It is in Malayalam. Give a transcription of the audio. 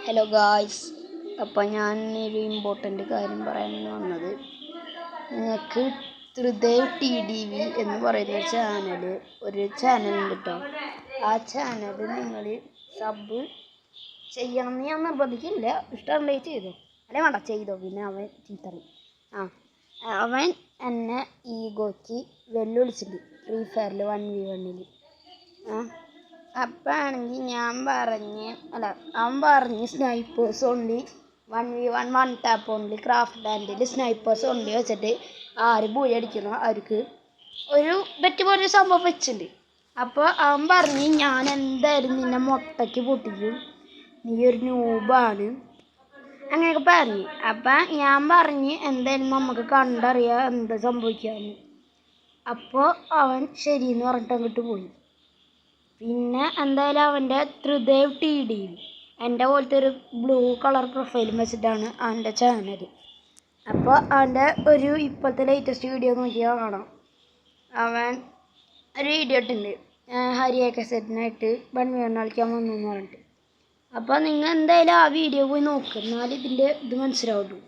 ഹലോ ഗായ്സ്, അപ്പോൾ ഞാൻ ഒരു ഇമ്പോർട്ടൻ്റ് കാര്യം പറയാൻ വന്നത്, നിങ്ങൾക്ക് ത്രിദേവ് TDV എന്ന് പറയുന്ന ഒരു ചാനലുണ്ട് കേട്ടോ. ആ ചാനൽ നിങ്ങൾ സബ് ചെയ്യണം എന്ന് ഞാൻ നിർബന്ധിക്കില്ല. ഇഷ്ടമുണ്ടെങ്കിൽ ചെയ്തോ, അല്ലെ വേണ്ട ചെയ്തോ. പിന്നെ അവൻ ചീത്തറി അവൻ എന്നെ ഈഗോയ്ക്ക് വെല്ലുവിളിച്ചിട്ടുണ്ട് ഫ്രീ ഫയറിൽ 1v1. അപ്പം ആണെങ്കിൽ അവൻ പറഞ്ഞ് snipers only 1v1 1 tap only craft ലാൻഡിൽ സ്നൈപ്പേഴ്സ് ഓൺലി വെച്ചിട്ട് ആര് ബൂയി അടിക്കണോ അവർക്ക് ഒരു ബെറ്റ് പോലൊരു സംഭവം വെച്ചിട്ടുണ്ട്. അപ്പോൾ അവൻ പറഞ്ഞ് ഞാൻ എന്തായാലും നിന്നെ മൊട്ടയ്ക്ക് പൊട്ടിക്കും, നീ ഒരു ന്യൂബാണ് അങ്ങനെയൊക്കെ പറഞ്ഞു. അപ്പം ഞാൻ പറഞ്ഞ് എന്തായാലും നമുക്ക് കണ്ടറിയാം എന്താ സംഭവിക്കാമെന്ന്. അപ്പോൾ അവൻ ശരിയെന്ന് പറഞ്ഞിട്ട് അങ്ങോട്ട് പോയി. പിന്നെ എന്തായാലും അവൻ്റെ ത്രിദേവ് TDV എൻ്റെ പോലത്തെ ഒരു ബ്ലൂ കളർ പ്രൊഫൈലും വെച്ചിട്ടാണ് അവൻ്റെ ചാനൽ. അപ്പോൾ അവൻ്റെ ഒരു ഇപ്പോഴത്തെ ലേറ്റസ്റ്റ് വീഡിയോ നോക്കിയാൽ കാണാം. അവൻ ഒരു വീഡിയോ ഇട്ടുണ്ട്, ഹരിയൊക്കെ സെറ്റിനായിട്ട് 1v1 കളിക്കാൻ വന്നു എന്ന് പറഞ്ഞിട്ട്. അപ്പോൾ നിങ്ങൾ എന്തായാലും ആ വീഡിയോ പോയി നോക്കുക, എന്നാലും ഇതിൻ്റെ ഇത് മനസ്സിലാവുള്ളൂ.